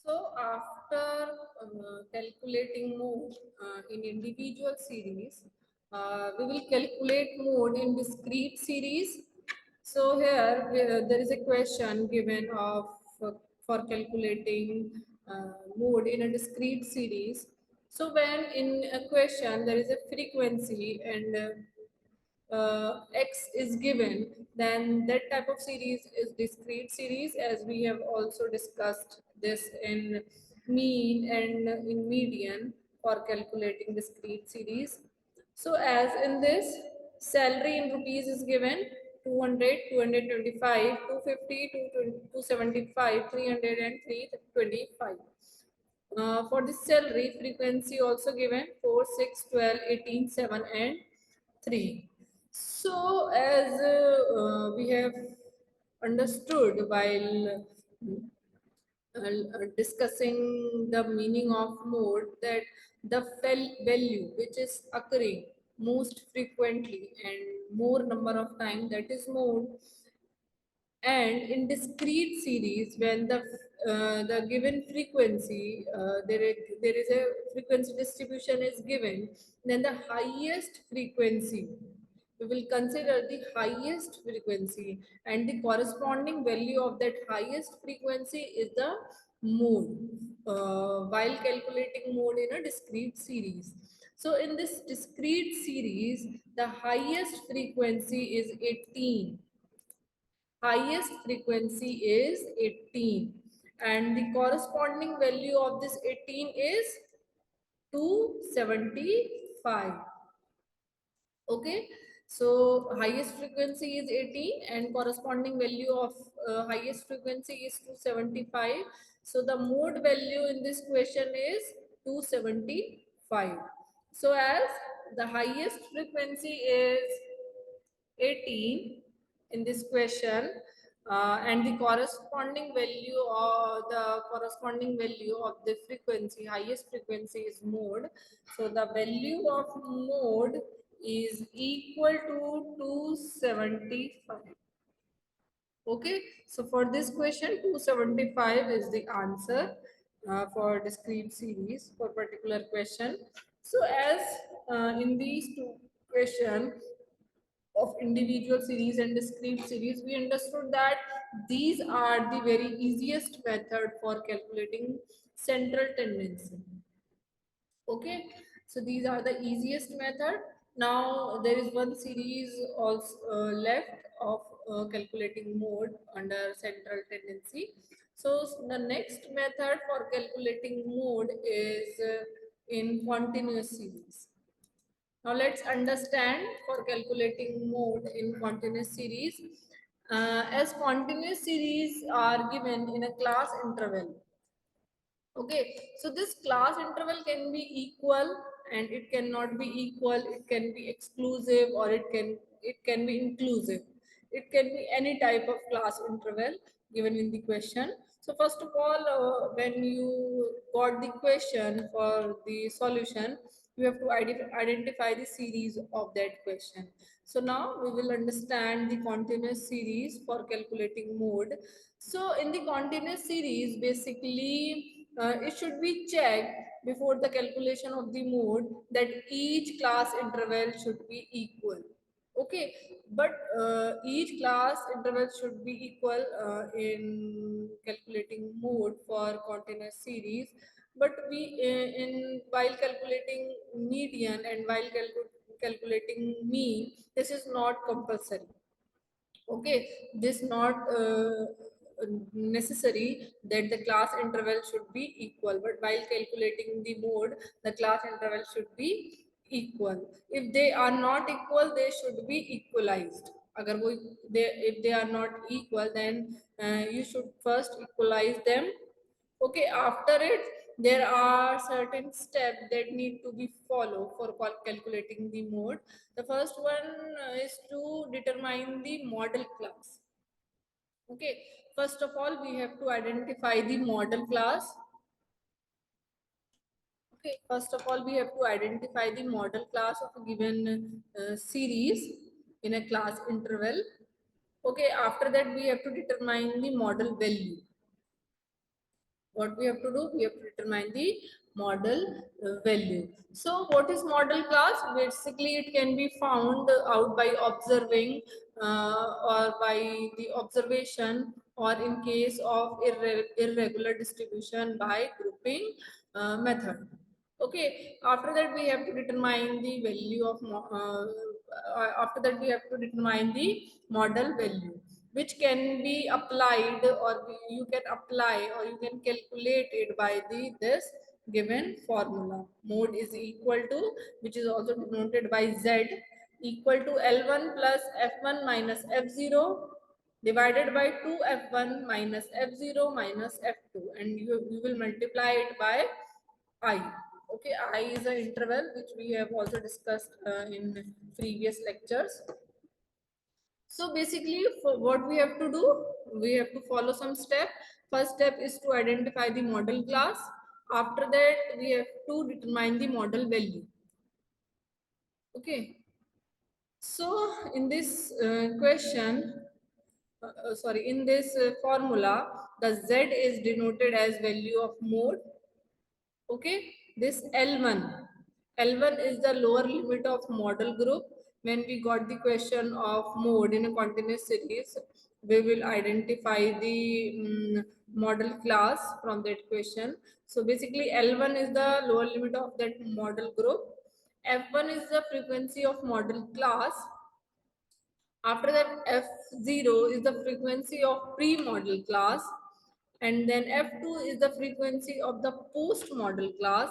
So after calculating mode in individual series, we will calculate mode in discrete series. So here there is a question given of for calculating mode in a discrete series. So when in a question there is a frequency and x is given, then that type of series is discrete series, as we have also discussed this in mean and in median for calculating discrete series. So as in this, salary in rupees is given 200, 225, 250, 275, 300 and 325. For the salary, frequency also given 4, 6, 12, 18, 7 and 3. So as we have understood while discussing the meaning of mode, that the value which is occurring most frequently and more number of time, that is mode. And in discrete series, when the given frequency there is a frequency distribution is given, then the highest frequency, we will consider the highest frequency, and the corresponding value of that highest frequency is the mode while calculating mode in a discrete series. So in this discrete series, the highest frequency is 18. Highest frequency is 18, and the corresponding value of this 18 is 275. Okay, so highest frequency is 18 and corresponding value of highest frequency is 275. So the mode value in this question is 275. So as the highest frequency is 18 in this question, and the corresponding value or the corresponding value of the frequency, highest frequency is mode. So the value of mode is equal to 275. Okay, so for this question, 275 is the answer for discrete series for particular question. So as in these two questions of individual series and discrete series, we understood that these are the very easiest method for calculating central tendency. Okay, so these are the easiest method. Now there is one series also left of calculating mode under central tendency. So the next method for calculating mode is in continuous series. Now let's understand for calculating mode in continuous series. As continuous series are given in a class interval. Okay, so this class interval can be equal and it cannot be equal. It can be exclusive or it can be inclusive. It can be any type of class interval given in the question. So first of all, when you got the question for the solution, you have to identify the series of that question. So now we will understand the continuous series for calculating mode. So in the continuous series, basically it should be checked before the calculation of the mode that each class interval should be equal. Okay, but each class interval should be equal in calculating mode for continuous series. But we in while calculating median and while calculating mean, this is not compulsory. Okay, this not necessary that the class interval should be equal, but while calculating the mode, the class interval should be equal. If they are not equal, they should be equalized. Agar wo if they are not equal, then you should first equalize them. Okay, after it, there are certain steps that need to be followed for calculating the mode. The first one is to determine the model class. Okay, first of all, we have to identify the model class. Okay, first of all, we have to identify the model class of a given series in a class interval. Okay, after that, we have to determine the model value. What we have to do? We have to determine the model value. So what is model class? Basically, it can be found out by observing or by the observation, or in case of irregular distribution by grouping method. Okay, after that we have to determine the value of after that we have to determine the model value, which can be applied, or you can apply, or you can calculate it by the this given formula. Mode is equal to, which is also denoted by Z, equal to L1 plus F1 minus F0 divided by 2F1 minus F0 minus F2, and you will multiply it by I. Okay, I is an interval which we have also discussed in previous lectures. So basically, for what we have to do, we have to follow some step. First step is to identify the model class. After that, we have to determine the model value. Okay. So in this in this formula, the Z is denoted as value of mode. Okay, this L1 is the lower limit of model group. When we got the question of mode in a continuous series, we will identify the model class from that question. So basically L1 is the lower limit of that model group. F1 is the frequency of model class. After that, F0 is the frequency of pre-model class, and then F2 is the frequency of the post-model class,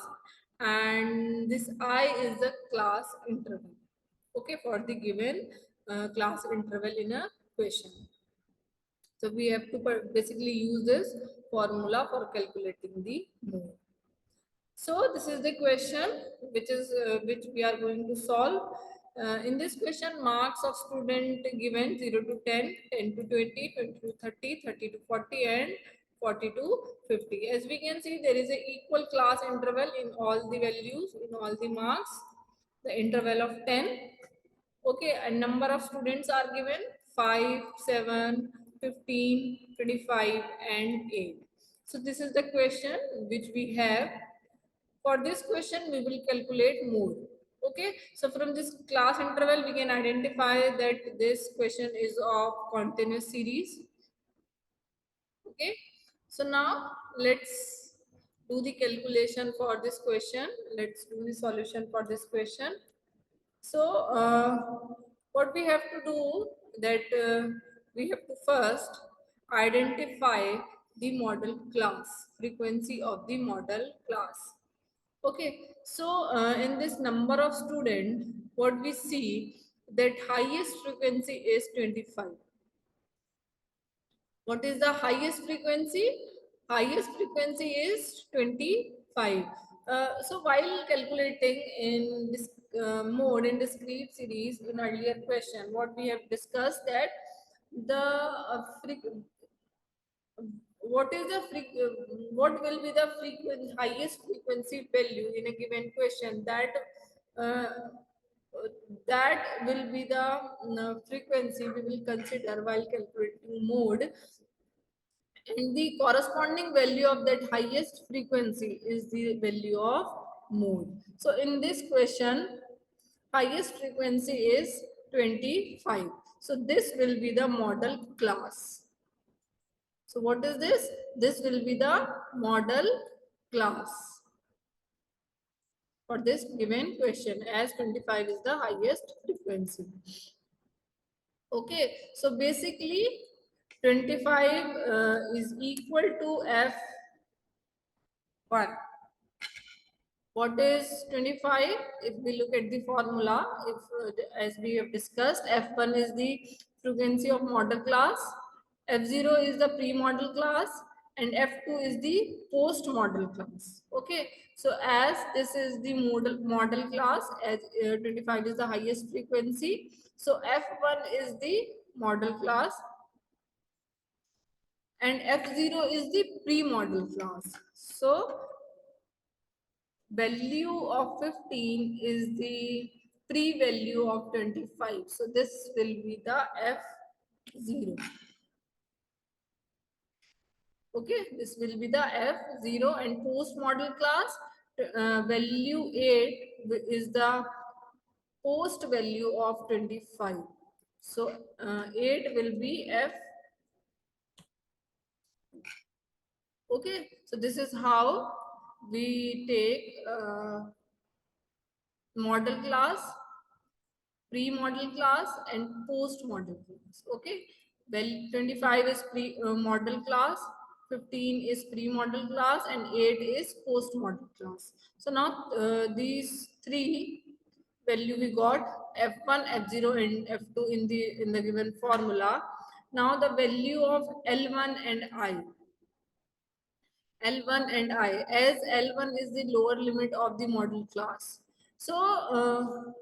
and this I is the class interval. Okay, for the given class interval in a question. So we have to basically use this formula for calculating the mode. So this is the question which we are going to solve. In this question, marks of student given 0 to 10, 10 to 20, 20 to 30, 30 to 40, and 40 to 50. As we can see, there is a equal class interval in all the values, in all the marks. The interval of 10. Okay, and number of students are given 5, 7, 15, 25, and 8. So this is the question which we have. For this question, we will calculate mode. Okay, so from this class interval, we can identify that this question is of continuous series. Okay, so now let's do the calculation for this question. Let's do the solution for this question. So, what we have to do that we have to first identify the model class, frequency of the model class. Okay, so in this number of student, what we see that highest frequency is 25. What is the highest frequency? Highest frequency is 25. So while calculating in this mode in discrete series in earlier question, what we have discussed that the what is the what will be the highest frequency value in a given question, uh, that will be the frequency we will consider while calculating mode, and the corresponding value of that highest frequency is the value of mode. So in this question, highest frequency is 25. So this will be the model class. So what is this? This will be the model class for this given question, as 25 is the highest frequency. Okay, so basically 25 is equal to F1. What is 25? If we look at the formula, if as we have discussed, F1 is the frequency of model class, F0 is the pre-model class, and F2 is the post-model class. Okay, so as this is the model class, as 25 is the highest frequency, so F1 is the model class and F0 is the pre-model class. So value of 15 is the pre-value of 25. So this will be the F0. Okay, this will be the F0, and post model class value 8 is the post value of 25. So 8 will be F. Okay, so this is how we take model class, pre-model class, and post-model class. Okay, well, 25 is pre-model class, 15 is pre-model class, and 8 is post-model class. So now these three value we got, f1, f0, and f2 in the given formula. Now the value of L1 and I. L1 and I, as L1 is the lower limit of the model class. So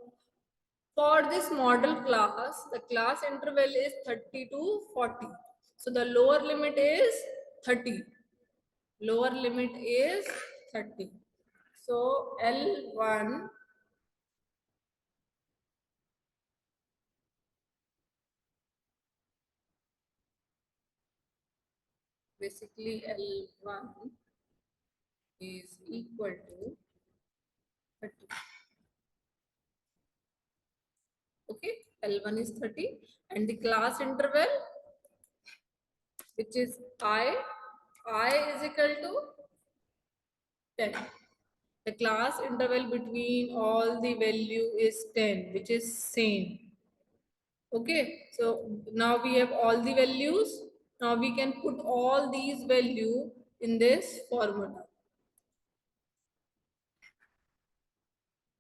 for this model class, the class interval is 30 to 40. So the lower limit is 30. Lower limit is 30. So L1, basically L1 is equal to 30. Okay, L1 is 30, and the class interval, which is I is equal to 10. The class interval between all the value is 10, which is same. Okay, so now we have all the values. Now we can put all these value in this formula.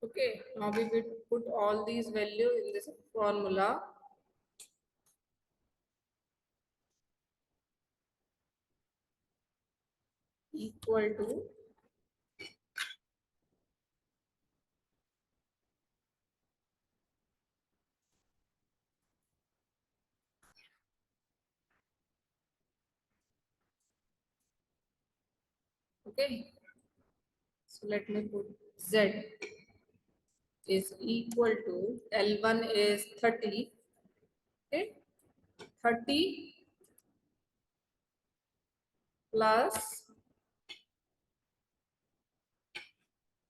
Okay, now we will put all these value in this formula. Equal to, okay, so let me put Z is equal to, L1 is 30, okay, 30 plus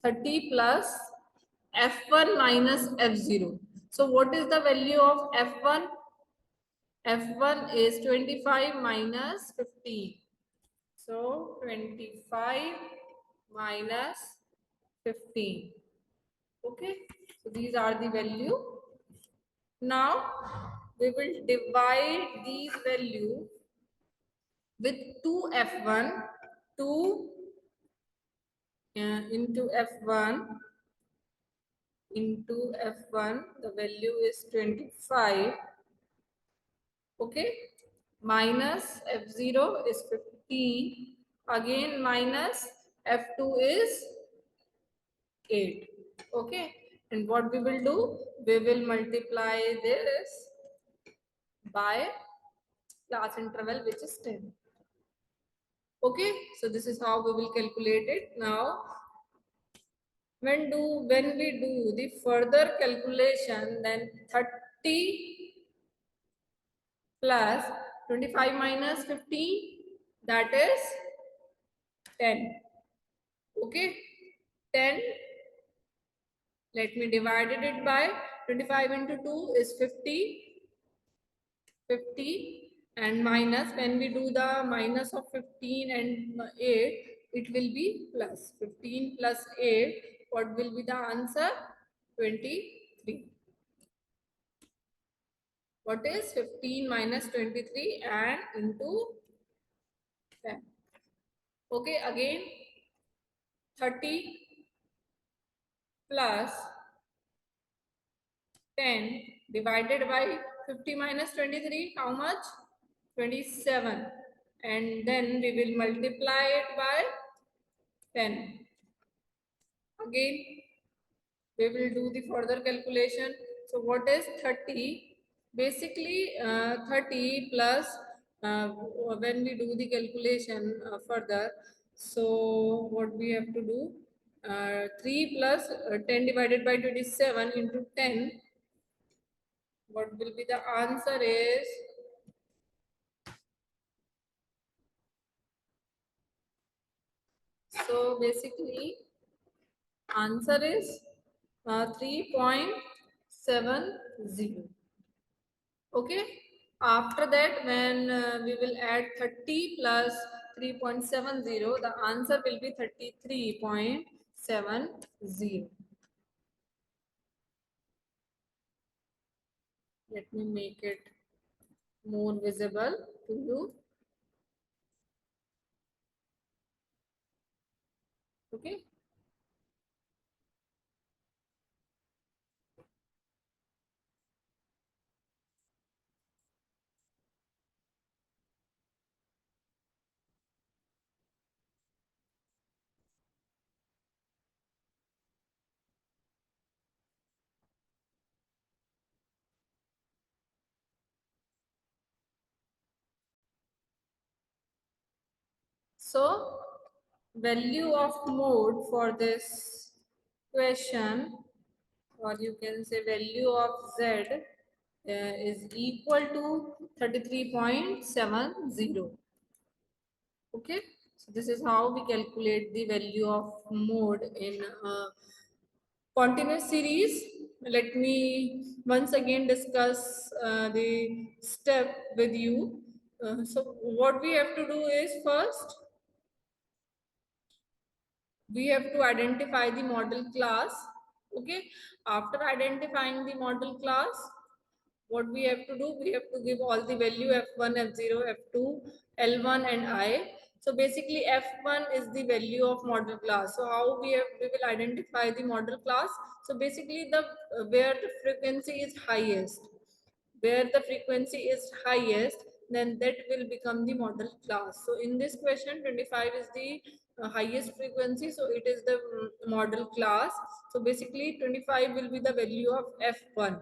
30 plus F1 minus F0. So what is the value of F1? F1 is 25 minus 15. So 25 minus 15. Okay, so these are the value. Now we will divide these value with 2F1, 2 into F1, into F1, the value is 25. Okay, minus F0 is 15, again minus F2 is 8. Okay, and what we will do, we will multiply this by class interval, which is 10. Okay, so this is how we will calculate it. Now when we do the further calculation, then 30 plus 25 minus 15, that is 10. Okay, 10, let me divide it by 25 into 2 is 50, 50, and minus, when we do the minus of 15 and 8, it will be plus 15 plus 8. What will be the answer? 23. What is 15 minus 23 and into 10? Okay, again 30 plus 10 divided by 50 minus 23, how much? 27. And then we will multiply it by 10. Again, we will do the further calculation. So what is 30? Basically 30 plus, when we do the calculation further, so what we have to do, 3 plus 10 divided by 27 into 10, what will be the answer is So basically answer is 3.70. Okay. After that, when we will add 30 plus 3.70, the answer will be 33.70. Let me make it more visible to you. Okay. So value of mode for this question, or you can say value of z is equal to 33.70. Okay, so this is how we calculate the value of mode in continuous series. Let me once again discuss the step with you. So what we have to do is, first we have to identify the model class. Okay, after identifying the model class, what we have to do, we have to give all the value f1, f0, f2, l1 and I. So basically f1 is the value of model class. So how we will identify the model class? So basically the where the frequency is highest, where the frequency is highest, then that will become the model class. So in this question 25 is the highest frequency, so it is the model class. So basically 25 will be the value of f1,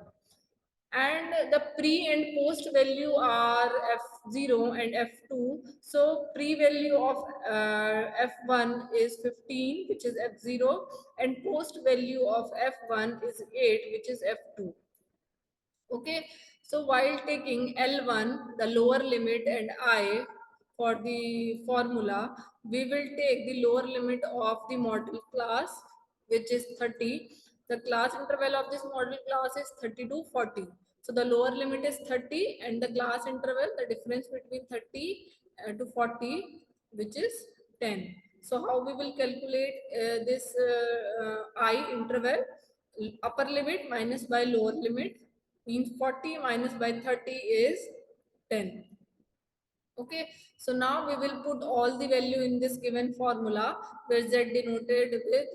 and the pre and post value are f0 and f2. So pre value of f1 is 15, which is f0, and post value of f1 is 8, which is f2. Okay, so while taking L1, the lower limit, and I for the formula, we will take the lower limit of the model class, which is 30. The class interval of this model class is 30 to 40. So the lower limit is 30, and the class interval, the difference between 30 to 40, which is 10. So how we will calculate this I interval? Upper limit minus by lower limit means 40 minus by 30 is 10. Okay, so now we will put all the value in this given formula where z denoted with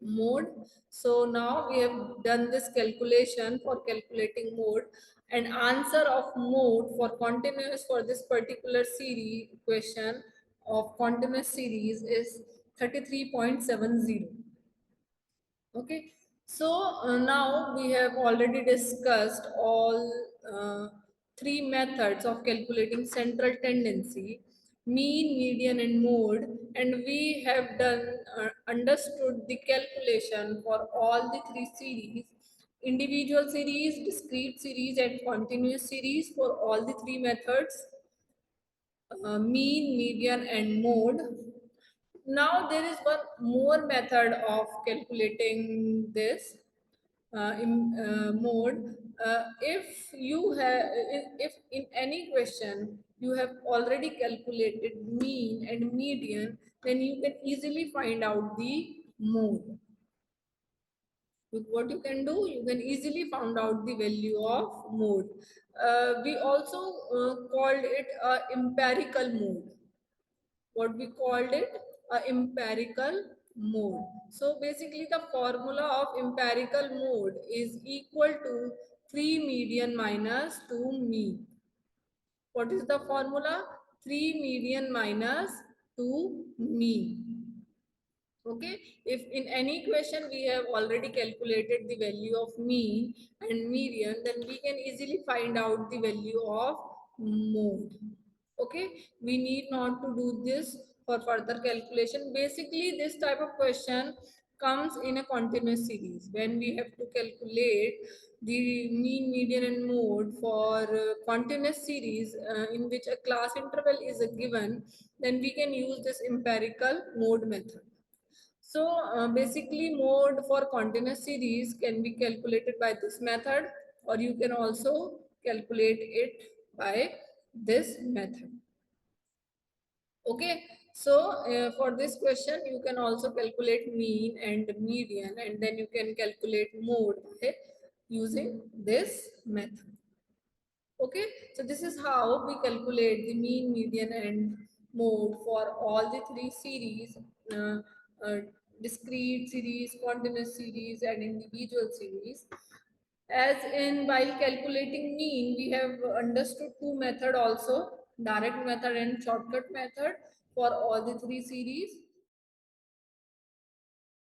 mode. So now we have done this calculation for calculating mode, and answer of mode for continuous for this particular series question of continuous series is 33.70. Okay, so now we have already discussed all three methods of calculating central tendency, mean, median, and mode, and we have done understood the calculation for all the three series: individual series, discrete series, and continuous series for all the three methods, mean, median, and mode. Now there is one more method of calculating this mode. If you have, if in any question you have already calculated mean and median, then you can easily find out the mode. With what you can do, you can easily find out the value of mode. We also called it empirical mode. What we called it, a empirical mode. So basically the formula of empirical mode is equal to 3 median minus 2 mean. What is the formula? 3 median minus 2 mean. Okay, if in any question we have already calculated the value of mean and median, then we can easily find out the value of mode. Okay, we need not to do this for further calculation. Basically this type of question comes in a continuous series when we have to calculate the mean, median, and mode for continuous series in which a class interval is given. Then we can use this empirical mode method. So basically mode for continuous series can be calculated by this method, or you can also calculate it by this method. Okay, so for this question you can also calculate mean and median, and then you can calculate mode by using this method. Okay, so this is how we calculate the mean, median and mode for all the three series, uh, uh, discrete series, continuous series and individual series. As in while calculating mean, we have understood two method also, direct method and shortcut method for all the three series.